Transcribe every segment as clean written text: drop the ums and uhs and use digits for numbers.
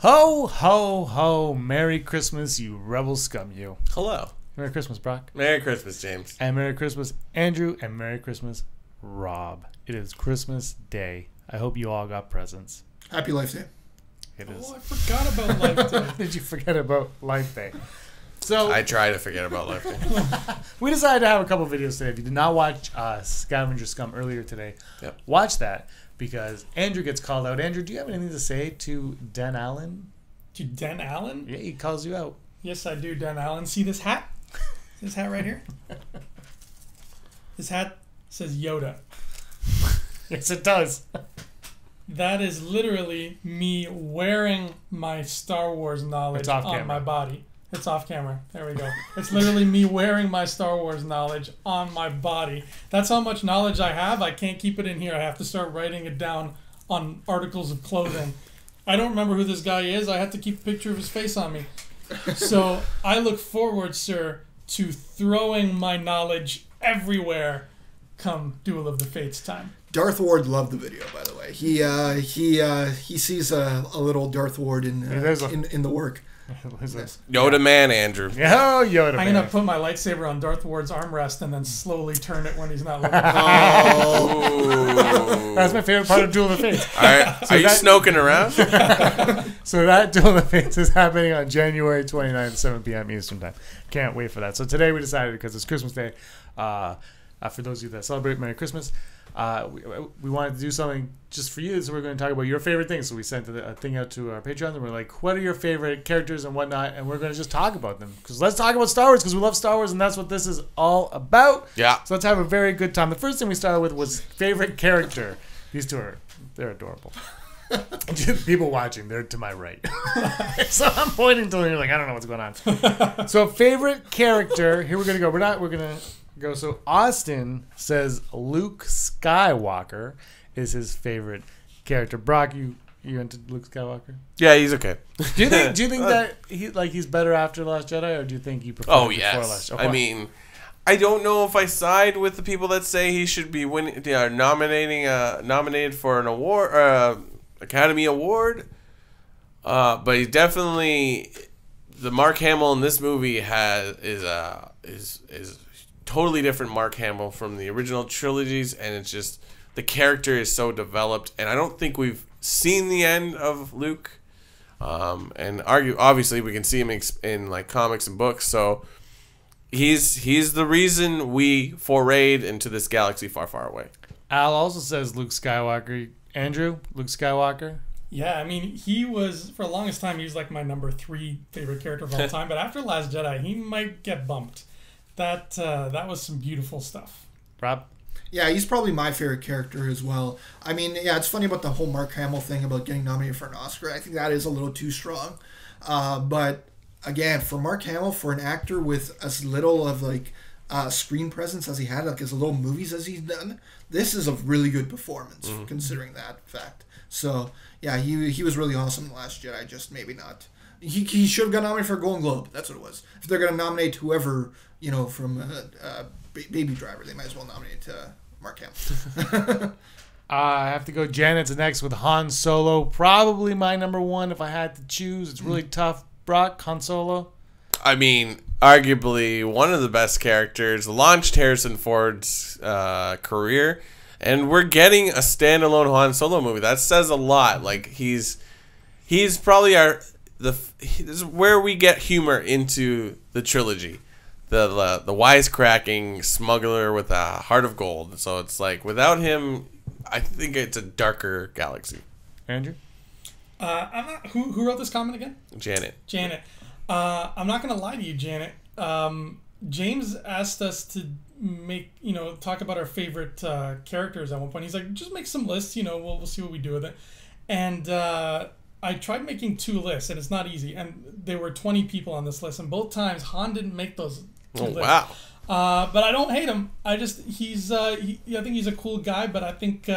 Ho, ho, ho. Merry Christmas, you rebel scum, you. Hello. Merry Christmas, Brock. Merry Christmas, James. And Merry Christmas, Andrew. And Merry Christmas, Rob. It is Christmas Day. I hope you all got presents. Happy Life Day. It is. Oh, I forgot about Life Day. Did you forget about Life Day? So I try to forget about Life Day. we decided to have a couple videos today. If you did not watch Scavenger Scum earlier today, watch that because Andrew gets called out. Andrew, do you have anything to say to Den Allen? To Den Allen? Yeah, he calls you out. Yes, I do, Den Allen. See this hat? This hat right here? This hat says Yoda. Yes, it does. That is literally me wearing my Star Wars knowledge on my body. It's off camera. There we go. It's literally me wearing my Star Wars knowledge on my body. That's how much knowledge I have. I can't keep it in here. I have to start writing it down on articles of clothing. I don't remember who this guy is. I have to keep a picture of his face on me. So I look forward, sir, to throwing my knowledge everywhere come Duel of the Fates time. Darth Ward loved the video, by the way. He sees a little Darth Ward in the work. Yoda man, Andrew. Oh, Yoda man. I'm going to put my lightsaber on Darth Ward's armrest and then slowly turn it when he's not looking. Oh. That's my favorite part of Duel of the Fates. Are you snoking around? So that Duel of the Fates is happening on January 29th, 7 p.m. Eastern Time. Can't wait for that. So today we decided, because it's Christmas Day, for those of you that celebrate Merry Christmas, we wanted to do something just for you, so we're going to talk about your favorite things. So we sent a thing out to our Patreon, and we're like, what are your favorite characters and whatnot, and we're going to just talk about them. Because let's talk about Star Wars, because we love Star Wars, and that's what this is all about. Yeah. So let's have a very good time. The first thing we started with was favorite character. These two they're adorable. People watching, they're to my right. So I'm pointing to them, you're like, I don't know what's going on. So favorite character, here we're going to go. We're going to go. So Austin says Luke Skywalker is his favorite character. Brock, you into Luke Skywalker? Yeah, he's okay. Do you think that he's better after The Last Jedi, or do you think you prefer before Last Jedi? I mean, I don't know if I side with the people that say he should be nominated for an award, Academy Award. But he's definitely the Mark Hamill in this movie is totally different Mark Hamill from the original trilogies, and it's just the character is so developed, and I don't think we've seen the end of Luke. And obviously we can see him in like comics and books, so he's the reason we forayed into this galaxy far, far away. Al also says Luke Skywalker. Andrew, Luke Skywalker. Yeah, I mean, he was, for the longest time, he was like my number 3 favorite character of all time, but after Last Jedi, he might get bumped. That was some beautiful stuff. Rob? Yeah, he's probably my favorite character as well. I mean, yeah, it's funny about the whole Mark Hamill thing about getting nominated for an Oscar. I think that is a little too strong. But again, for Mark Hamill, for an actor with as little of like screen presence as he had, like as little movies as he's done, this is a really good performance considering that fact. So yeah, he was really awesome in The Last Jedi. Just maybe not. He should have got nominated for a Golden Globe. That's what it was. If they're gonna nominate whoever from Baby Driver, they might as well nominate Mark Hamill. I have to go Janet's next with Han Solo. Probably my number 1 if I had to choose. It's really tough. Brock, Han Solo? I mean, arguably one of the best characters. Launched Harrison Ford's career. And we're getting a standalone Han Solo movie. That says a lot. Like, he's probably this is where we get humor into the trilogy. The wisecracking smuggler with a heart of gold. So it's like, without him, I think it's a darker galaxy. Andrew? I'm not. Who wrote this comment again? Janet. I'm not gonna lie to you, Janet. James asked us to talk about our favorite characters at one point. He's like, just make some lists. We'll see what we do with it. And I tried making 2 lists, and it's not easy. And there were 20 people on this list, and both times Han didn't make those 2 lists. Wow. But I don't hate him. I think he's a cool guy, but I think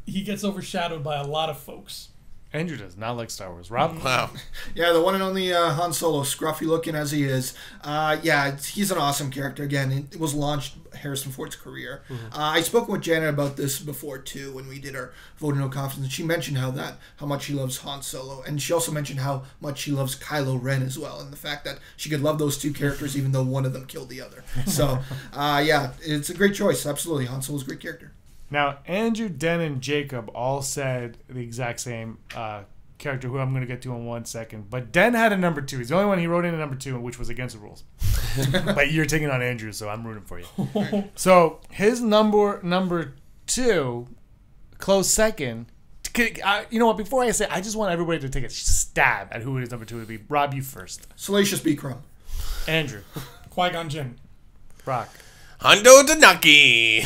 he gets overshadowed by a lot of folks. Andrew does not like Star Wars. Rob? Wow. Yeah, the one and only Han Solo, scruffy looking as he is. He's an awesome character. Again, it was launched Harrison Ford's career. I spoke with Janet about this before too when we did our vote of no confidence. And she mentioned how much she loves Han Solo, and she also mentioned how much she loves Kylo Ren as well, and the fact that she could love those two characters even though one of them killed the other. So, it's a great choice. Absolutely, Han Solo's a great character. Now, Andrew, Den, and Jacob all said the exact same character, who I'm going to get to in 1 second. But Den had a number 2. He's the only one he wrote in a number 2, which was against the rules. But you're taking on Andrew, so I'm rooting for you. So his number 2, close second. You know what? Before I say, I just want everybody to take a stab at who his number 2 would be. Rob, you first. Salacious B. Crumb. Andrew. Qui-Gon Jinn. Brock. Hondo Danaki.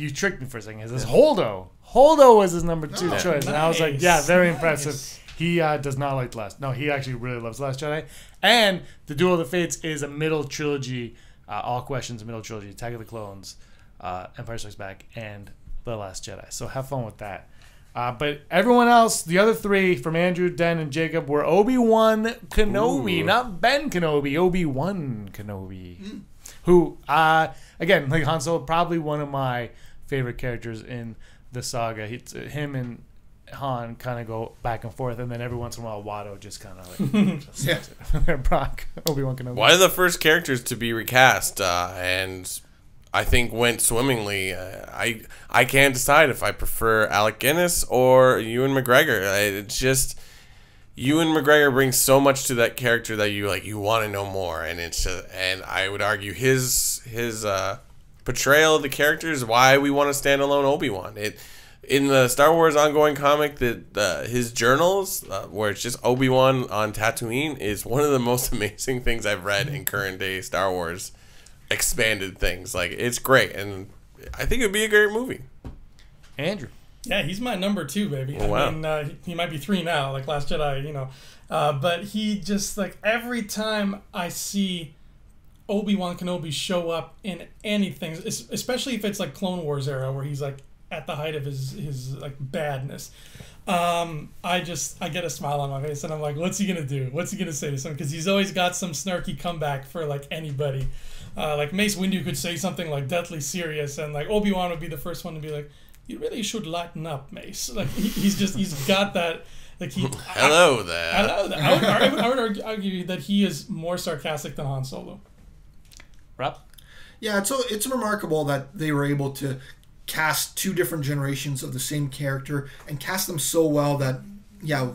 You tricked me for a second. It says Holdo. Holdo was his number 2 choice. Nice, and I was like, yeah, very impressive. He does not like The Last. No, he actually really loves The Last Jedi. And The Duel of the Fates is a middle trilogy. All Questions, a middle trilogy. Attack of the Clones, Empire Strikes Back, and The Last Jedi. So have fun with that. But everyone else, the other 3 from Andrew, Den, and Jacob were Obi-Wan Kenobi. Ooh. Not Ben Kenobi. Obi-Wan Kenobi. Who, again, like Han Solo, probably one of my favorite characters in the saga. Him and Han kind of go back and forth, and then every once in a while, Watto just kind of like Brock, Obi-Wan Kenobi. One of the first characters to be recast, and I think went swimmingly. I can't decide if I prefer Alec Guinness or Ewan McGregor. It's just Ewan McGregor brings so much to that character that you want to know more, and and I would argue his portrayal of the character is why we want a standalone Obi-Wan. In the Star Wars ongoing comic, that his journals, where it's just Obi-Wan on Tatooine, is one of the most amazing things I've read in current day Star Wars expanded things. Like, it's great, and I think it would be a great movie. Andrew. Yeah, he's my number 2, baby. Oh, wow. I mean, he might be 3 now, like Last Jedi, but he just, like, every time I see Obi-Wan Kenobi show up in anything, especially if it's like Clone Wars era where he's like at the height of his like badness, I get a smile on my face and I'm like, what's he gonna do? What's he gonna say to someone? Because he's always got some snarky comeback for like anybody. Like Mace Windu could say something like deathly serious, and like Obi-Wan would be the first one to be like, you really should lighten up, Mace. Like he's got that. Like Hello there. I would argue that he is more sarcastic than Han Solo. Rob? Yeah, it's remarkable that they were able to cast 2 different generations of the same character and cast them so well that,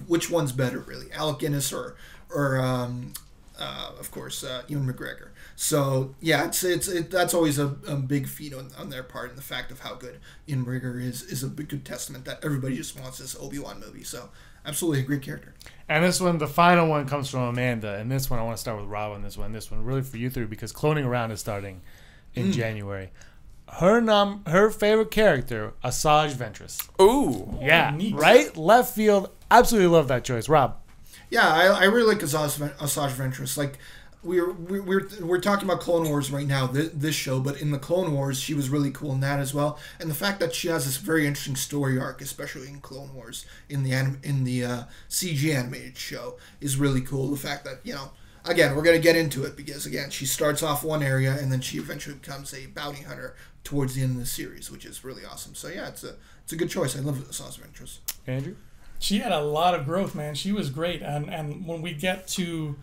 which one's better, really? Alec Guinness or of course, Ewan McGregor. So, yeah, that's always a big feat on their part, and the fact of how good Ewan McGregor is a good testament that everybody just wants this Obi-Wan movie. So, absolutely a great character. And this one, the final one, comes from Amanda. And this one, I want to start with Rob on this one. This one, really for you 3, because Cloning Around is starting in January. Her favorite character, Asajj Ventress. Ooh. Yeah, neat. Right? Left field. Absolutely love that choice. Rob? Yeah, I really like Asajj Ventress. Like, we're talking about Clone Wars right now, this show, but in the Clone Wars, she was really cool in that as well. And the fact that she has this very interesting story arc, especially in Clone Wars, in the CG animated show, is really cool. The fact that, again, we're going to get into it because, again, she starts off one area and then she eventually becomes a bounty hunter towards the end of the series, which is really awesome. So, yeah, it's a good choice. I love Asajj Ventress. Andrew? She had a lot of growth, man. She was great. And when we get to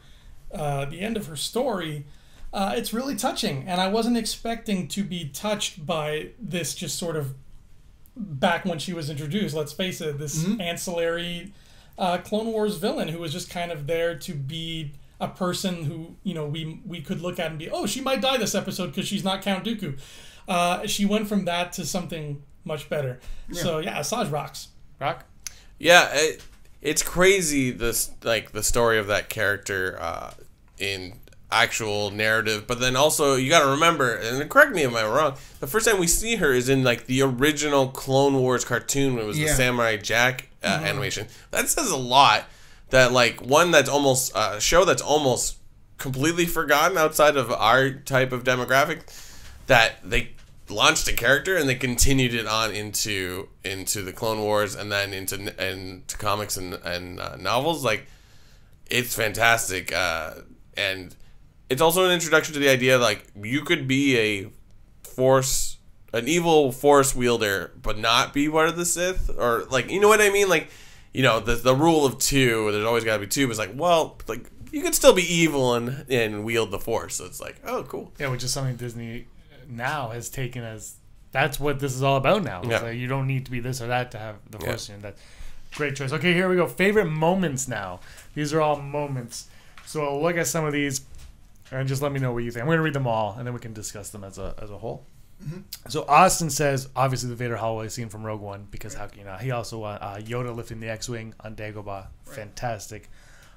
the end of her story, it's really touching. And I wasn't expecting to be touched by this just sort of back when she was introduced, let's face it, this ancillary Clone Wars villain who was just kind of there to be a person who, we could look at and be, oh, she might die this episode because she's not Count Dooku. She went from that to something much better. Yeah. So, yeah, Asajj rocks. Rock? Yeah, it's crazy, the story of that character in actual narrative, but then also you got to remember, and correct me if I'm wrong, the first time we see her is in like the original Clone Wars cartoon when it was the Samurai Jack animation. That says a lot. That like one that's almost a show that's almost completely forgotten outside of our type of demographic, that they launched a character and they continued it on into the Clone Wars and then into comics and novels. Like, it's fantastic, and it's also an introduction to the idea like you could be an evil Force wielder, but not be part of the Sith, or like, you know what I mean? Like, you know, the rule of two. There's always got to be two. It's like, well, like, you could still be evil and wield the Force. So it's like, oh, cool. Yeah, which is something Disney now has taken as that's what this is all about now. It's like, you don't need to be this or that to have the Force. And that's great choice. Okay, here we go. Favorite moments now. These are all moments. So I'll look at some of these and just let me know what you think. I'm going to read them all, and then we can discuss them as a whole. Mm-hmm. So Austin says, obviously, the Vader hallway scene from Rogue One, because how can you not? He also Yoda lifting the X-Wing on Dagobah. Fantastic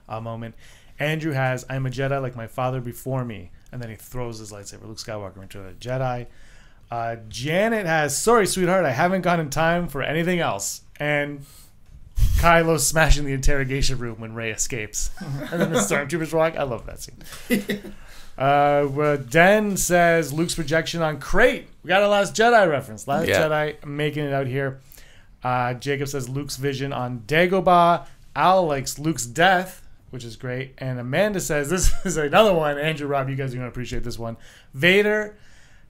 moment. Andrew has, I'm a Jedi like my father before me. And then he throws his lightsaber. Luke Skywalker into a Jedi. Janet has, sorry, sweetheart, I haven't gone in time for anything else. And Kylo smashing the interrogation room when Rey escapes. And then the stormtroopers walk. I love that scene. Den says Luke's projection on Crate. We got a Last Jedi reference. Last Jedi making it out here. Jacob says Luke's vision on Dagobah. Al likes Luke's death, which is great. And Amanda says, this is another one. Andrew, Rob, you guys are going to appreciate this one. Vader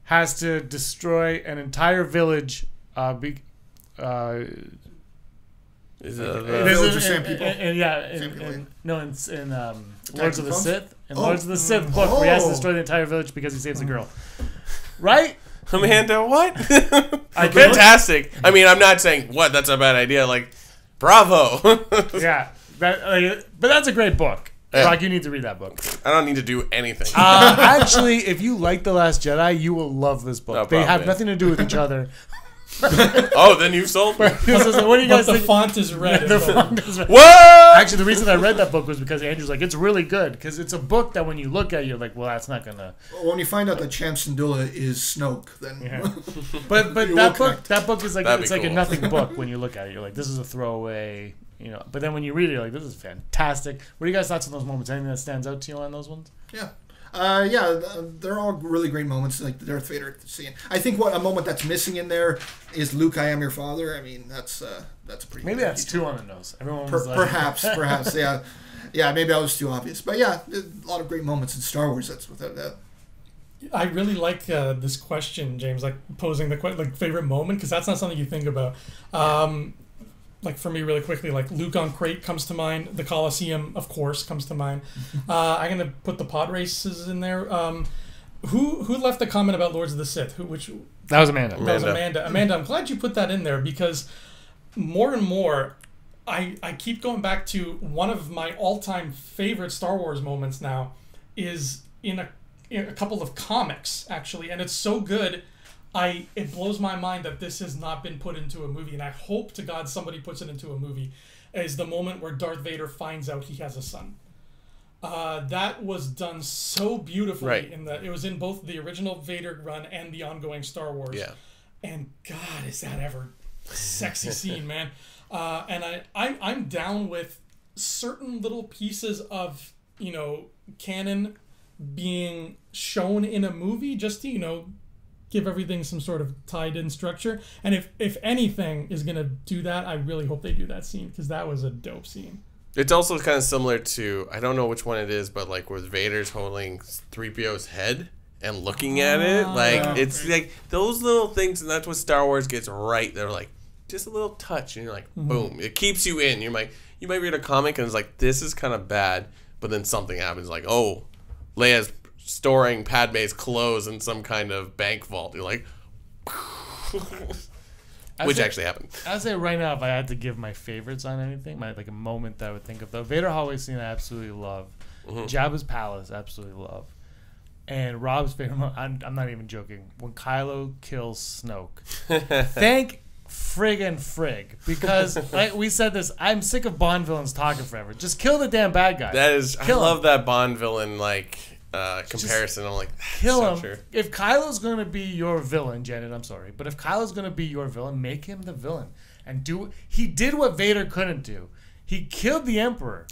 has to destroy an entire village. Is it village of sand people? In Lords of the Sith. In Lords of the Sith book, where he has to destroy the entire village because he saves a girl. Right? Amanda, what? Fantastic. I mean, I'm not saying, what, that's a bad idea. Like, bravo. Yeah. But that's a great book. Yeah. Brock, you need to read that book. I don't need to do anything. Actually, if you like The Last Jedi, you will love this book. No they problem, have nothing to do with each other. Oh, then you've sold me. What do you guys think? The font is red. What? Actually, the reason I read that book was because Andrew's like, it's really good. Because it's a book that when you look at it, you're like, well, that's not going to... Well, when you find out that Cham Syndulla is Snoke, then... Yeah. But that book is like, it's like a nothing book when you look at it. You're like, this is a throwaway, you know. But then when you read it, you're like, this is fantastic. What are you guys' thoughts on those moments? Anything that stands out to you on those ones? Yeah. They're all really great moments, like the Darth Vader scene. I think a moment that's missing in there is Luke, I am your father. I mean, that's a pretty. Maybe that's too on the nose. Everyone was like, perhaps, yeah, maybe I was too obvious, but yeah, a lot of great moments in Star Wars. That's without that. I really like this question, James, like posing the favorite moment, because that's not something you think about. Like for me, really quickly, like Luke on Crate comes to mind. The Colosseum, of course, comes to mind. I'm gonna put the pod races in there. Who left a comment about Lords of the Sith? That was Amanda. That was Amanda. Amanda, I'm glad you put that in there, because more and more, I keep going back to one of my all-time favorite Star Wars moments now is in a couple of comics, actually, and it's so good. It blows my mind that this has not been put into a movie, and I hope to God somebody puts it into a movie, is the moment where Darth Vader finds out he has a son. That was done so beautifully. Right. It was in both the original Vader run and the ongoing Star Wars. Yeah. And God, is that ever a sexy scene, man. And I'm down with certain little pieces of, canon being shown in a movie just to, give everything some sort of tied-in structure. And if anything is going to do that, I really hope they do that scene, because that was a dope scene. It's also kind of similar to, I don't know which one it is, but like where Vader's holding 3PO's head and looking at it. Like, it's like those little things, and that's what Star Wars gets right. They're like, just a little touch, and you're like, boom. It keeps you in. You're like, you might read a comic, and it's like, this is kind of bad, but then something happens, like, oh, Leia's storing Padme's clothes in some kind of bank vault. You're like, which actually happened. I'd say right now, if I had to give my favorites on anything, like a moment that I would think of, the Vader hallway scene I absolutely love. Jabba's palace, absolutely love. And Rob's favorite moment, I'm not even joking, when Kylo kills Snoke. Thank friggin' frig, because like we said this, I'm sick of Bond villains talking forever. Just kill the damn bad guy. I love that Bond villain comparison. I'm like, kill him. True. If Kylo's gonna be your villain, Janet, I'm sorry, but if Kylo's gonna be your villain, make him the villain and he did what Vader couldn't do. He killed the Emperor.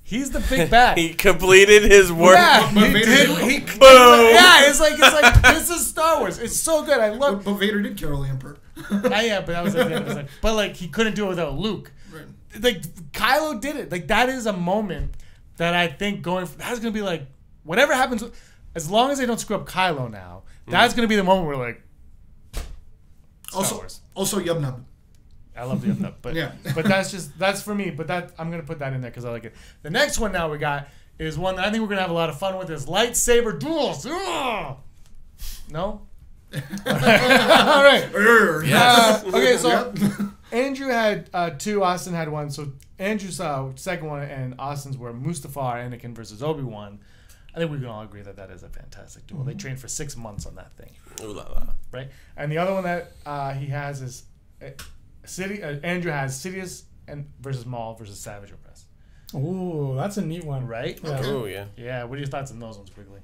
He's the big bad. He completed his work. Yeah, boom. Yeah, it's like this is Star Wars. It's so good. I love. But Vader did kill the Emperor. Yeah, but that was like the end. It was like, but like he couldn't do it without Luke. Right. Like Kylo did it. Like that is a moment that I think that's gonna be like whatever happens. As long as they don't screw up Kylo now, that's gonna be the moment where like. Also Yub Nub. I love the Yub Nub, but yeah. But that's for me. But I'm gonna put that in there because I like it. The next one now we got is one that I think we're gonna have a lot of fun with. Is lightsaber duels. Ugh! No. All right. Yes. Okay, so Andrew had 2, Austin had 1. So Andrew's second one and Austin's were Mustafar, Anakin versus Obi-Wan. I think we can all agree that is a fantastic duel. They trained for 6 months on that thing. Ooh la la. Right? And the other one that he has is Andrew has Sidious versus Maul versus Savage Opress. Ooh, that's a neat one. Right? Yeah. Oh, yeah. Yeah, what are your thoughts on those ones, quickly?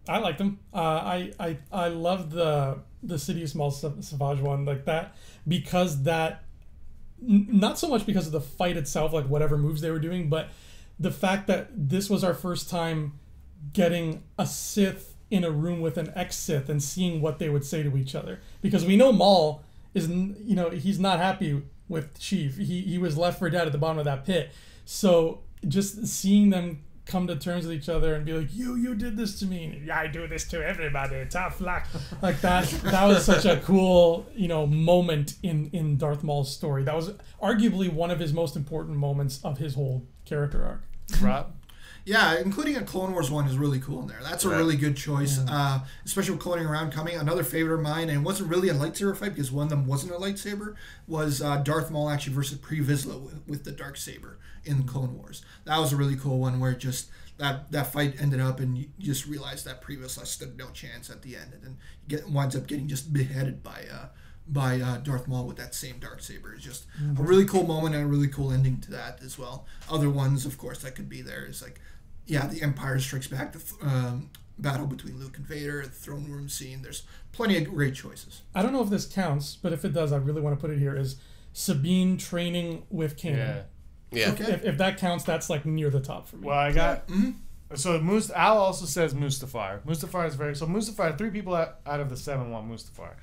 I liked them. I love the Sidious Maul Savage one like that because that not so much because of the fight itself, like whatever moves they were doing, but the fact that this was our first time getting a Sith in a room with an ex-Sith and seeing what they would say to each other. Because we know Maul is, he's not happy with Sheev. He was left for dead at the bottom of that pit. So just seeing them come to terms with each other and be like, you did this to me. Yeah, I do this to everybody. Tough luck. Like that was such a cool, moment in Darth Maul's story. That was arguably one of his most important moments of his whole character arc. Rob? Yeah, including a Clone Wars one is really cool in there. That's a really good choice, especially with Cloning Around coming. Another favorite of mine, and it wasn't really a lightsaber fight because one of them wasn't a lightsaber, was Darth Maul actually versus Pre Vizsla with the Darksaber in Clone Wars. That was a really cool one where just that fight ended up and you just realized that Pre Vizsla stood no chance at the end and then winds up getting just beheaded by Darth Maul with that same Darksaber. It's just a really cool moment and a really cool ending to that as well. Other ones, of course, that could be there is like, the Empire Strikes Back, the battle between Luke and Vader, the throne room scene. There's plenty of great choices. I don't know if this counts, but if it does, I really want to put it here, is Sabine training with Kanan. Yeah. Okay. If that counts, that's like near the top for me. Well, I got... So Al also says Mustafar. Mustafar is very... So Mustafar, 3 people out of the 7 want Mustafar.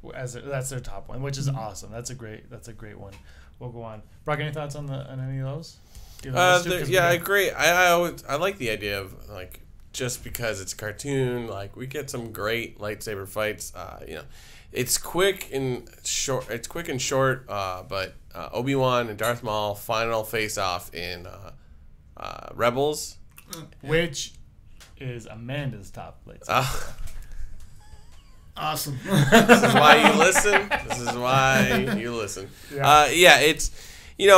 That's their top one, which is awesome. That's a great one. We'll go on. Brock, any thoughts on any of those? I agree. I like the idea of like just because it's a cartoon, like we get some great lightsaber fights. It's quick and short. But Obi-Wan and Darth Maul final face off in Rebels, which is Amanda's top lightsaber. Awesome. This is why you listen. Yeah.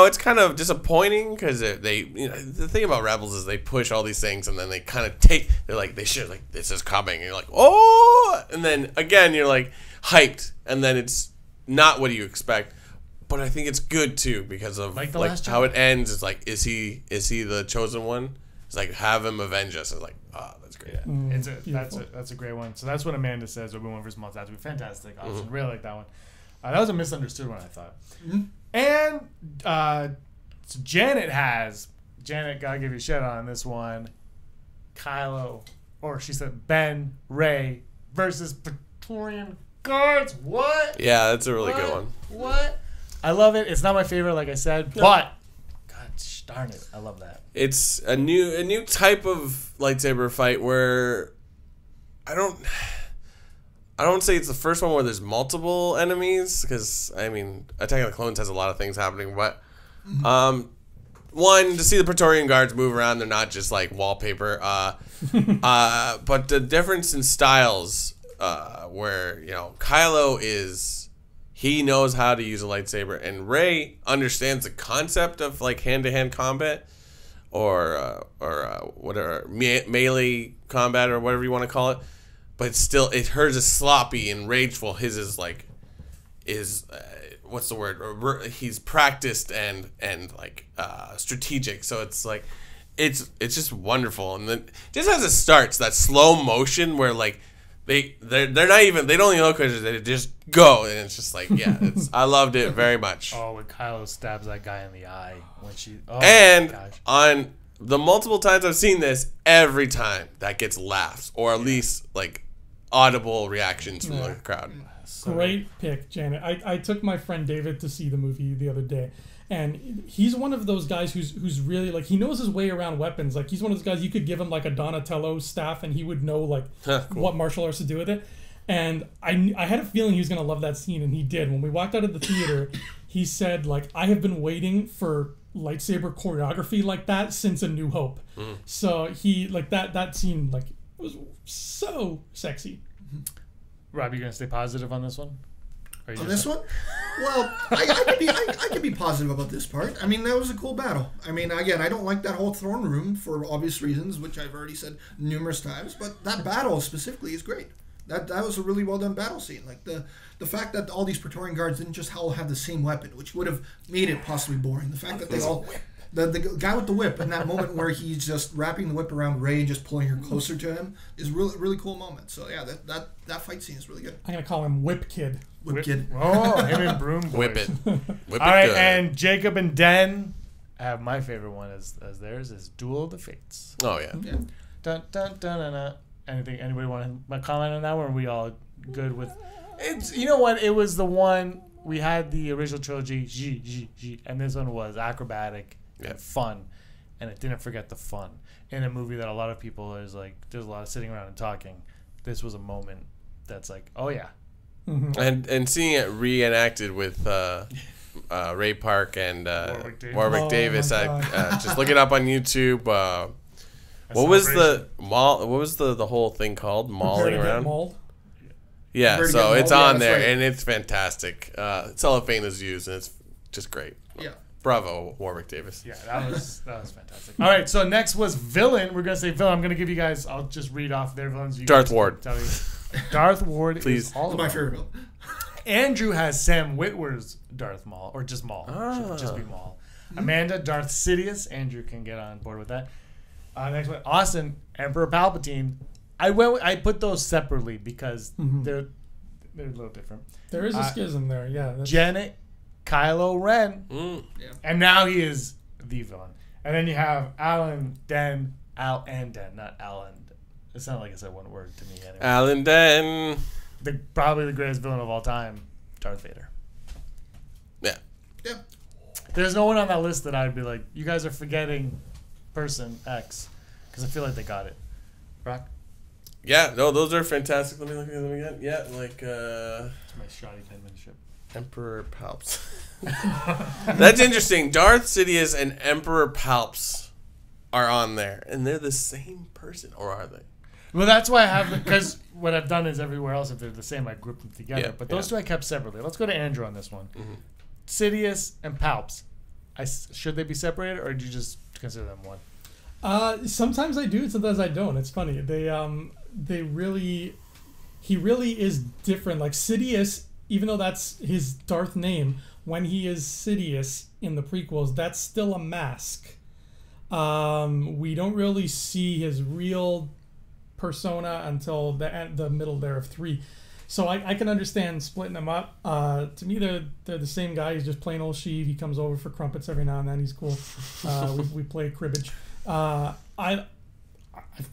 It's kind of disappointing because the thing about Rebels is they push all these things and then they kind of this is coming and you're like, oh, and then again you're like hyped and then it's not what you expect. But I think it's good too because of like how it ends. It's like, is he the chosen one? It's like, have him avenge us. It's like, that's great. Yeah. That's a great one. So that's what Amanda says. Obi-Wan versus Maul. That would be fantastic. Option. Really like that one. That was a misunderstood one, I thought. And so Janet, gotta give you a shout out on this one. Kylo, or she said Ben, Rey versus Praetorian Guards. What? Yeah, that's a really good one. What? I love it. It's not my favorite, like I said, but God darn it, I love that. It's a new type of lightsaber fight where I don't say it's the first one where there's multiple enemies because Attack of the Clones has a lot of things happening, but one, to see the Praetorian Guards move around, they're not just like wallpaper. But the difference in styles, where Kylo he knows how to use a lightsaber, and Rey understands the concept of like hand-to-hand combat, or whatever melee combat or whatever you want to call it. But still, hers is sloppy and rageful. His is like, what's the word? He's practiced and like strategic. So it's like, it's just wonderful. And then just as it starts, that slow motion where like they're not even, they don't even look at it, they just go, and it's just like, yeah, I loved it very much. Oh, when Kylo stabs that guy in the eye when she, and on the multiple times I've seen this, every time that gets laughs or at least like audible reactions from the crowd. Great pick, Janet. I took my friend David to see the movie the other day, and he's one of those guys who's really like, he knows his way around weapons. Like, he's one of those guys you could give him like a Donatello staff and he would know like cool. what martial arts to do with it. And I had a feeling he was gonna love that scene, and he did. When we walked out of the theater, he said like, I have been waiting for lightsaber choreography like that since A New Hope. So he like that scene like was so sexy. Rob, you gonna stay positive on this one? On this one? Well, I could be positive about this part. I mean, that was a cool battle. I mean, again, I don't like that whole throne room for obvious reasons, which I've already said numerous times, but that battle specifically is great. That was a really well done battle scene. Like the fact that all these Praetorian guards didn't just all have the same weapon, which would have made it possibly boring. The fact that they all the guy with the whip in that moment where he's just wrapping the whip around Rey and just pulling her closer to him is really cool moment. So yeah, that fight scene is really good. I'm gonna call him Whip Kid. Whip Kid. Oh, him and Broom Boys. Whip it. Whip all right, good. and Jacob and Den have my favorite one as theirs is Duel of the Fates. Oh yeah. Dun dun dun dun dun. Anybody want to comment on that one? Or are we all good with? It's, you know what? It was the one we had the original trilogy, and this one was acrobatic and fun, and it didn't forget the fun in a movie that a lot of people is like. There's a lot of sitting around and talking. This was a moment that's like, oh yeah. And seeing it reenacted with Ray Park and Warwick Davis, just look it up on YouTube. What was the whole thing called? Mauling around? Yeah, so it's on there, and it's fantastic. Cellophane is used, and it's just great. Yeah. Bravo, Warwick Davis. Yeah, that was fantastic. All right, so next was villain. We're gonna say villain. I'm gonna give you guys. I'll just read off their villains. Darth Ward. Tell you. Darth Ward. Please. Is all my favorite villain. Andrew has Sam Witwer's Darth Maul, or just Maul. Should just be Maul. Amanda, Darth Sidious. Andrew can get on board with that. Next one, Austin, Emperor Palpatine. I put those separately because they're a little different. There is a schism there, yeah. Janet, Kylo Ren, and now he is the villain. And then you have Alan Den, not Alan. It sounded like I said one word to me anyway. Alan Den. Probably the greatest villain of all time, Darth Vader. Yeah. Yeah. There's no one on that list that I'd be like, you guys are forgetting person X, because I feel like they got it. Rock? Yeah, no, those are fantastic. Let me look at them again. Yeah, like It's my shoddy penmanship. Emperor Palps. That's interesting. Darth Sidious and Emperor Palps are on there, and they're the same person, or are they? Well, that's why I have, because what I've done is everywhere else, if they're the same, I group them together. Yeah, but those two I kept separately. Let's go to Andrew on this one. Sidious and Palps. Should they be separated, or do you just consider them one? Sometimes I do, sometimes I don't. It's funny. He really is different. Like Sidious, even though that's his Darth name, when he is Sidious in the prequels, that's still a mask. We don't really see his real persona until the middle there of 3. So I can understand splitting them up. To me, they're the same guy. He's just plain old Sheev. He comes over for crumpets every now and then. He's cool. We play cribbage. I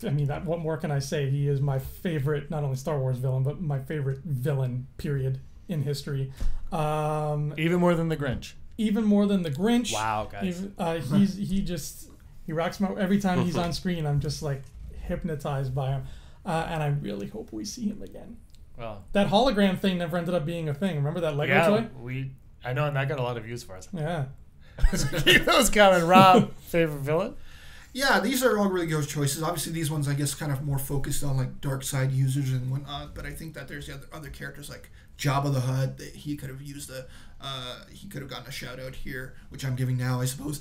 mean, what more can I say? He is my favorite, not only Star Wars villain, but my favorite villain, period, in history. Even more than the Grinch. Even more than the Grinch. Wow, guys. He rocks my, every time he's on screen, I'm just like hypnotized by him. And I really hope we see him again. Well, that hologram thing never ended up being a thing. Remember that Lego toy? I know, and that got a lot of views for us. Yeah. Keep those coming. Rob, favorite villain? Yeah, these are all really good choices. Obviously, these ones, I guess, kind of more focused on like dark side users and whatnot. But I think that there's other characters like Jabba the Hutt that he could have used he could have gotten a shout out here, which I'm giving now, I suppose.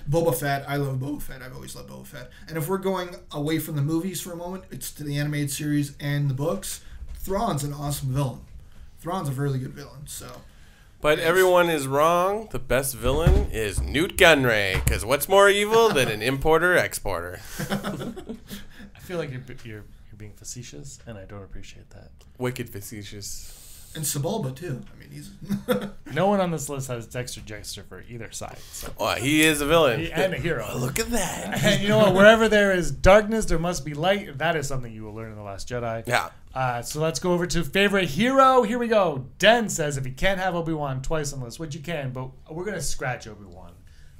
Boba Fett. I love Boba Fett. I've always loved Boba Fett. And if we're going away from the movies for a moment, it's to the animated series and the books. Thrawn's an awesome villain. Thrawn's a really good villain. So. But everyone is wrong. The best villain is Newt Gunray, because what's more evil than an importer-exporter? I feel like you're You're being facetious, and I don't appreciate that. Wicked facetious. And Sebulba too. I mean, he's no one on this list has Dexter Jettster for either side. So. Oh, he is a villain and a hero. Oh, look at that. And you know what? Wherever there is darkness, there must be light. That is something you will learn in The Last Jedi. Yeah. So let's go over to favorite hero. Here we go. Den says if you can't have Obi-Wan twice on the list, which you can, but we're gonna scratch Obi-Wan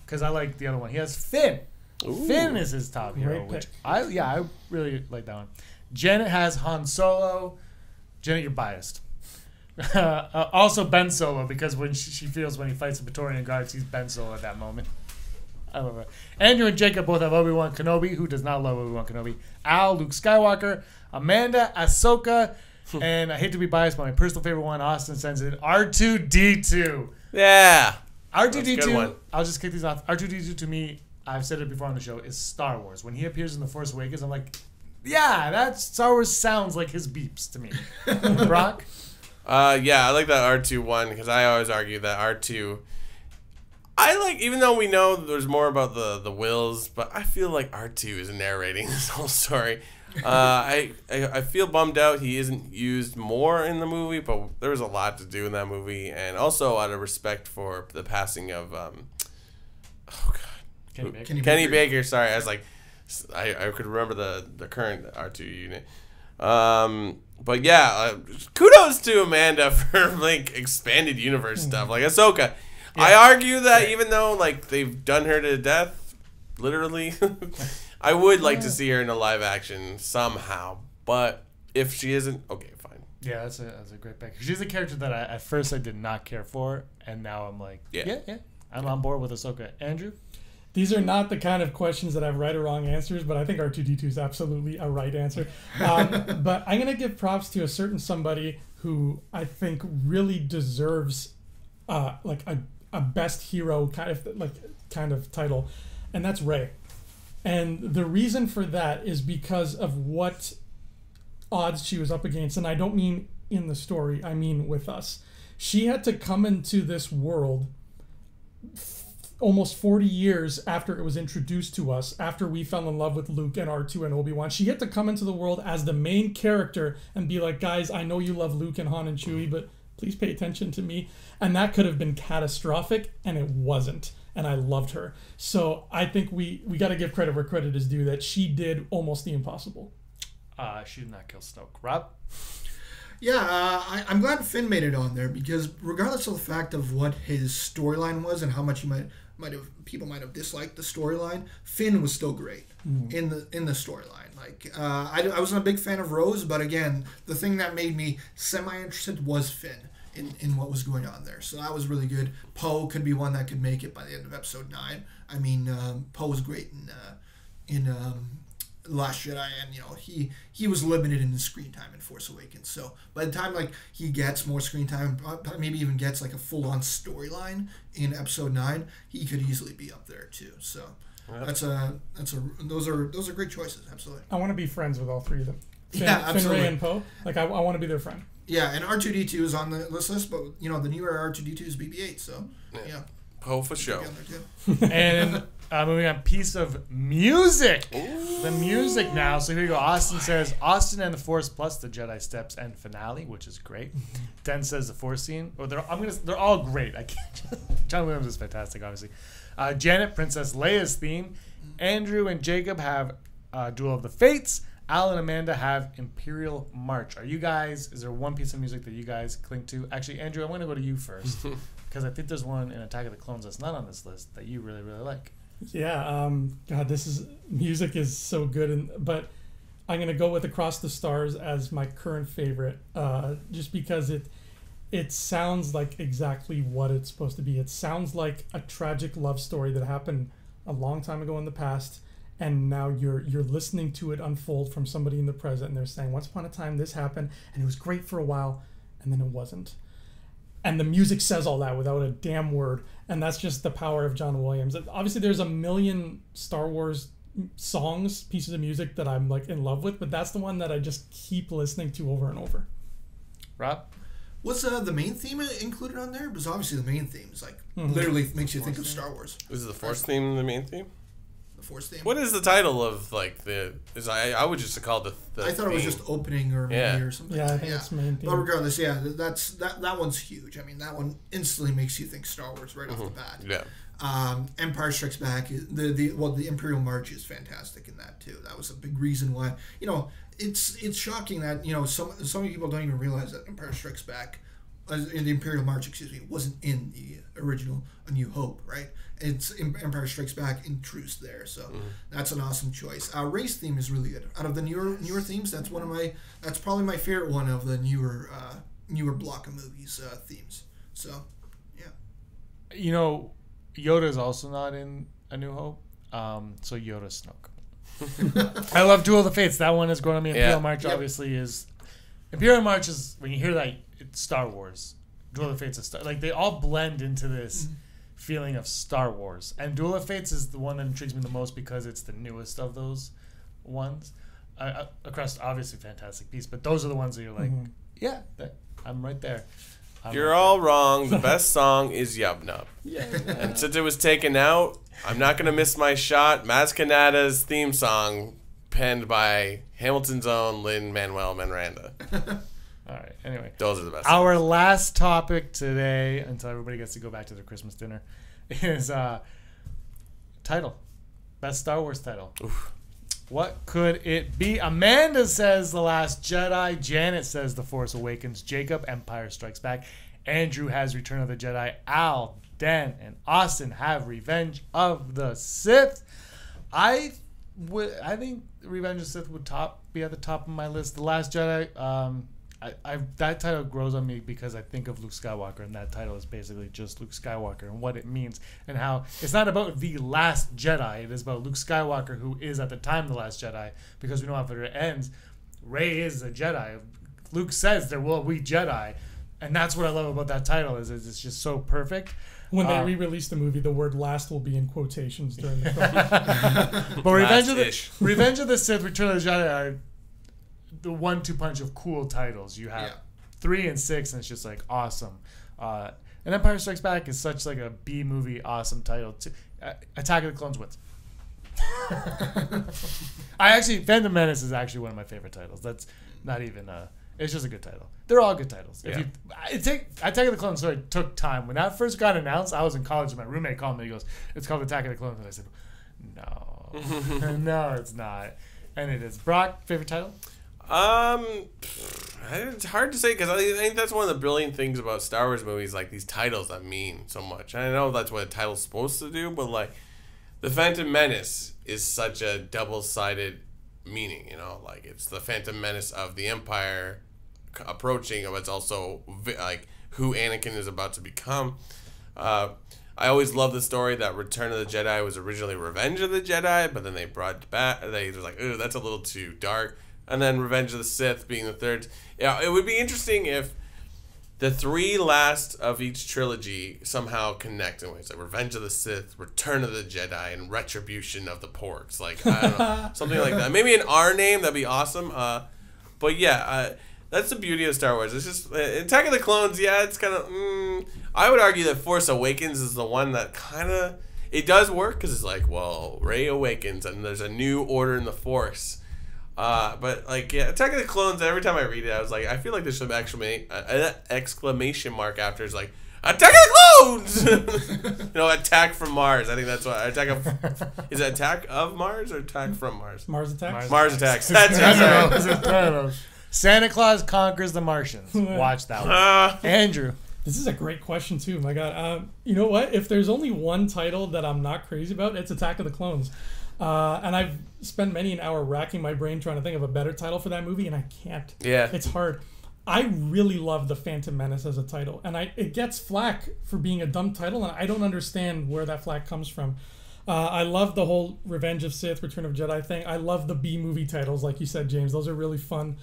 because I like the other one. He has Finn. Ooh. Finn is his top hero, which I really like that one. Janet has Han Solo. Janet, you're biased. Also Ben Solo, because when she feels when he fights the Praetorian Guards, he's Ben Solo at that moment. I love it. Andrew and Jacob both have Obi-Wan Kenobi. Who does not love Obi-Wan Kenobi? Al, Luke Skywalker, Amanda, Ahsoka, and I hate to be biased, but my personal favorite one, Austin sends in R2-D2. Yeah. R2-D2, I'll just kick these off. R2-D2 to me, I've said it before on the show, is Star Wars. When he appears in The Force Awakens, I'm like, yeah, that Star Wars sounds like his beeps to me. Brock? Yeah, I like that R2 one because I always argue that R2. I like, even though we know there's more about the wills, but I feel like R2 is narrating this whole story. I feel bummed out he isn't used more in the movie, but there was a lot to do in that movie, and also out of respect for the passing of Kenny Baker. Sorry, I was like, I could remember the current R2 unit. But yeah, kudos to Amanda for like expanded universe stuff, like Ahsoka. Yeah. I argue that even though like they've done her to death, literally, I would like to see her in a live action somehow. But if she isn't, okay, fine. Yeah, that's a great pick. She's a character that at first I did not care for, and now I'm like, yeah, I'm on board with Ahsoka. Andrew? These are not the kind of questions that have right or wrong answers, but I think R2-D2 is absolutely a right answer. But I'm going to give props to a certain somebody who I think really deserves like a best hero kind of title, and that's Rey. And the reason for that is because of what odds she was up against, and I don't mean in the story, I mean with us. She had to come into this world almost 40 years after it was introduced to us, after we fell in love with Luke and R2 and Obi-Wan. She had to come into the world as the main character and be like, guys, I know you love Luke and Han and Chewie, but please pay attention to me. And that could have been catastrophic, and it wasn't. And I loved her. So I think we got to give credit where credit is due, that she did almost the impossible. She did not kill Snoke. Rob? Yeah, I'm glad Finn made it on there, because regardless of the fact of what his storyline was and how much people might have disliked the storyline, Finn was still great in the storyline. Like I wasn't a big fan of Rose, but again, the thing that made me semi-interested was Finn in what was going on there. So that was really good. Poe could be one that could make it by the end of episode 9. I mean, Poe was great in Last Jedi, and he was limited in his screen time in Force Awakens. So by the time like he gets more screen time, maybe even gets like a full-on storyline in episode 9, he could easily be up there too. So those are great choices. Absolutely. I want to be friends with all three of them. Absolutely. Finn, Rey, and Poe. Like I want to be their friend. Yeah, and R2-D2 is on the list, but the newer R2-D2 is BB-8. So yeah. Poe for sure. And moving on, piece of music. Ooh. The music now. So here you go. Austin says Austin and the Force plus the Jedi Steps and finale, which is great. Den says the Force scene. Oh, they're all great. I can't. John Williams is fantastic, obviously. Janet, Princess Leia's theme. Andrew and Jacob have Duel of the Fates. Al and Amanda have Imperial March. Is there one piece of music that you guys cling to? Actually, Andrew, I'm going to go to you first. Because I think there's one in Attack of the Clones that's not on this list that you really, really like. Yeah, God, music is so good, but I'm gonna go with Across the Stars as my current favorite, just because it sounds like exactly what it's supposed to be. It sounds like a tragic love story that happened a long time ago in the past, and now you're listening to it unfold from somebody in the present, and they're saying, once upon a time this happened, and it was great for a while, and then it wasn't. And the music says all that without a damn word. And that's just the power of John Williams. Obviously, there's a million Star Wars songs, pieces of music that I'm like in love with, but that's the one that I just keep listening to over and over. Rob? Was the main theme included on there? Because obviously the main theme is like literally makes you think of Star Wars. Is the Force theme the main theme? Force theme. What is the title of like the? I would just call it the I thought it was just opening or maybe or something. Yeah, I think it's main theme. But regardless, that one's huge. I mean, that one instantly makes you think Star Wars right off the bat. Yeah. Empire Strikes Back, the Imperial March is fantastic in that too. That was a big reason why, it's shocking that, so many people don't even realize that Empire Strikes Back, in the Imperial March, wasn't in the original A New Hope, right? It's Empire Strikes Back introduced there, so that's an awesome choice. Race theme is really good. Out of the newer themes, that's probably my favorite one of the newer block of movies themes. So, yeah. Yoda is also not in A New Hope, so Yoda Snoke. I love Duel of the Fates. That one is growing on me. Imperial March obviously is. Imperial March is, when you hear that, it's Star Wars. Duel of the Fates is like they all blend into this feeling of Star Wars. And Duel of Fates is the one that intrigues me the most because it's the newest of those ones. Across, obviously, Fantastic Beasts, but those are the ones that you're like, I'm right there. You're all wrong. The best song is Yub Nub. Yeah. And since it was taken out, I'm not going to miss my shot. Maz Kanata's theme song, penned by Hamilton's own Lin-Manuel Miranda. All right. Anyway, those are the best. Our last topic today, until everybody gets to go back to their Christmas dinner, is title. Best Star Wars title. Oof. What could it be? Amanda says The Last Jedi. Janet says The Force Awakens. Jacob, Empire Strikes Back. Andrew has Return of the Jedi. Al, Dan, and Austin have Revenge of the Sith. I think Revenge of the Sith would be at the top of my list. The Last Jedi. That title grows on me because I think of Luke Skywalker, and that title is basically just Luke Skywalker and what it means and how it's not about the Last Jedi. It is about Luke Skywalker, who is at the time the Last Jedi, because we know after it ends, Rey is a Jedi. Luke says there will be Jedi, and that's what I love about that title is it's just so perfect. When they re-release the movie, the word "last" will be in quotations during the film. But Revenge of the Sith, Return of the Jedi are the 1-2 punch of cool titles. You have 3 and 6, and it's just like awesome. And Empire Strikes Back is such like a B movie awesome title. Attack of the Clones wins. Phantom Menace is actually one of my favorite titles. That's not even it's just a good title. They're all good titles. Yeah. Attack of the Clones took time. When that first got announced, I was in college and my roommate called me. He goes, "It's called Attack of the Clones," and I said, "No, no, it's not." And it is. Brock, favorite title? It's hard to say because I think that's one of the brilliant things about Star Wars movies, like these titles that mean so much. And I know that's what a title's supposed to do, but like the Phantom Menace is such a double-sided meaning, like it's the Phantom Menace of the Empire approaching, but it's also like who Anakin is about to become. I always love the story that Return of the Jedi was originally Revenge of the Jedi, but then they brought it back. They were like, "Ooh, that's a little too dark." And then Revenge of the Sith being the third. Yeah, it would be interesting if the 3 last of each trilogy somehow connect in ways like Revenge of the Sith, Return of the Jedi, and Retribution of the Porks. Like, I don't know, something like that. Maybe an R name, that'd be awesome. But yeah, that's the beauty of Star Wars. It's just Attack of the Clones. Yeah, it's kind of. I would argue that Force Awakens is the one that kind of it does work because it's like, well, Rey awakens and there's a new order in the Force. But like, yeah, Attack of the Clones. Every time I read it, I was like, I feel like there should actually an exclamation mark after. It's like Attack of the Clones. Attack from Mars. I think that's what is it Attack of Mars or Attack from Mars? Mars Attacks. Mars Attacks. That's right. Santa Claus Conquers the Martians. Watch that one. Andrew. This is a great question too. My God. You know what? If there's only one title that I'm not crazy about, it's Attack of the Clones. And I've spent many an hour racking my brain trying to think of a better title for that movie, and I can't. Yeah. It's hard. I really love The Phantom Menace as a title, and it gets flack for being a dumb title, and I don't understand where that flack comes from. I love the whole Revenge of Sith, Return of Jedi thing. I love the B-movie titles, like you said, James. Those are really fun.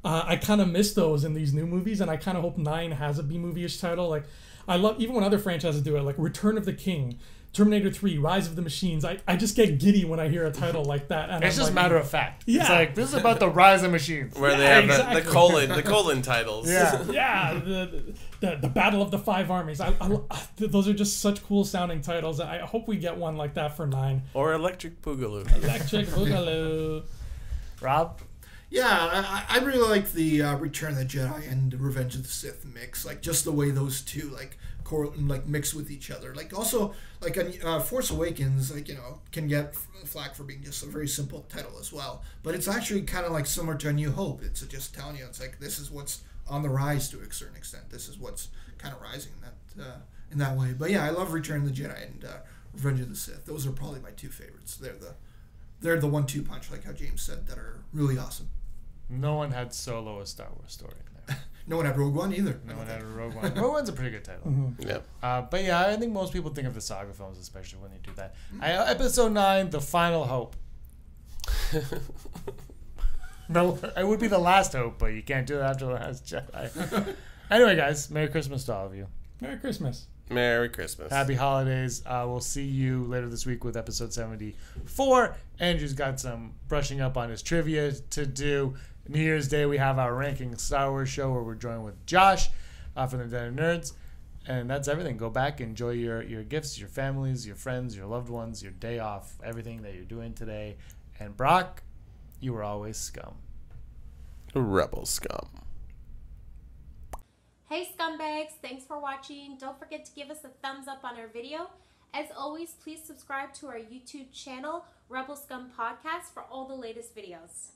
I kind of miss those in these new movies, and I kind of hope 9 has a B-movie-ish title. Like, I love, even when other franchises do it, like Return of the King. Terminator 3, Rise of the Machines. I just get giddy when I hear a title like that. And it's just matter of fact. Yeah. It's like, this is about the rise of machines. Where they have the colon titles. Yeah. Yeah, the Battle of the Five Armies. Those are just such cool sounding titles. I hope we get one like that for 9. Or Electric Boogaloo. Electric Boogaloo. Rob? Yeah, I really like the Return of the Jedi and Revenge of the Sith mix. Like, just the way those two, mix with each other. Like, also, like, Force Awakens, like, can get flack for being just a very simple title as well. But it's actually kind of like similar to A New Hope. It's just telling you, it's like, this is what's on the rise to a certain extent. This is what's kind of rising in that way. But yeah, I love Return of the Jedi and Revenge of the Sith. Those are probably my 2 favorites. They're the 1-2 punch, like how James said, that are really awesome. No one had Solo, a Star Wars story in there. No one had Rogue One either. No one had Rogue One. Rogue One's a pretty good title. Mm-hmm. Yeah. But yeah, I think most people think of the saga films, especially when they do that. Episode 9, The Final Hope. No, it would be the last hope, but you can't do it after The Last Jedi. Anyway, guys, Merry Christmas to all of you. Merry Christmas. Merry Christmas. Happy holidays. We'll see you later this week with episode 74. Andrew's got some brushing up on his trivia to do. New Year's Day, we have our Ranking Star Wars show where we're joined with Josh from the Den of Nerds. And that's everything. Go back, enjoy your gifts, your families, your friends, your loved ones, your day off, everything that you're doing today. And Brock, you were always scum. Rebel scum. Hey scumbags, thanks for watching. Don't forget to give us a thumbs up on our video. As always, please subscribe to our YouTube channel, Rebel Scum Podcast, for all the latest videos.